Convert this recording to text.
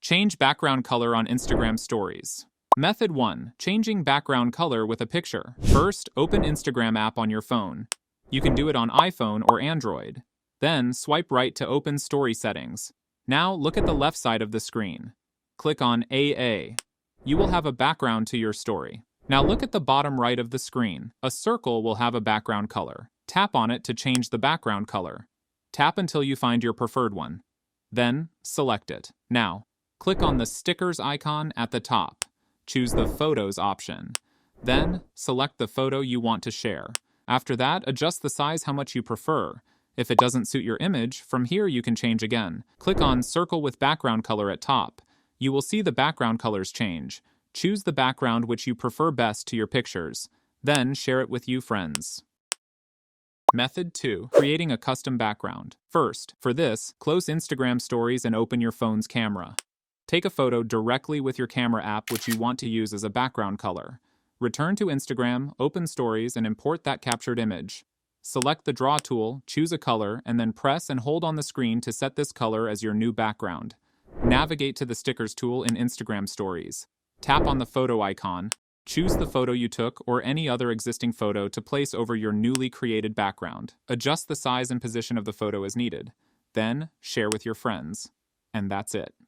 Change background color on Instagram stories. Method 1. Changing background color with a picture. First, open Instagram app on your phone. You can do it on iPhone or Android. Then, swipe right to open story settings. Now, look at the left side of the screen. Click on AA. You will have a background to your story. Now look at the bottom right of the screen. A circle will have a background color. Tap on it to change the background color. Tap until you find your preferred one. Then, select it. Now, click on the stickers icon at the top. Choose the Photos option. Then, select the photo you want to share. After that, adjust the size how much you prefer. If it doesn't suit your image, from here you can change again. Click on Circle with Background Color at top. You will see the background colors change. Choose the background which you prefer best to your pictures. Then, share it with your friends. Method 2. Creating a custom background. First, for this, close Instagram stories and open your phone's camera. Take a photo directly with your camera app which you want to use as a background color. Return to Instagram, open stories, and import that captured image. Select the Draw tool, choose a color, and then press and hold on the screen to set this color as your new background. Navigate to the Stickers tool in Instagram stories. Tap on the photo icon. Choose the photo you took or any other existing photo to place over your newly created background. Adjust the size and position of the photo as needed. Then, share with your friends. And that's it.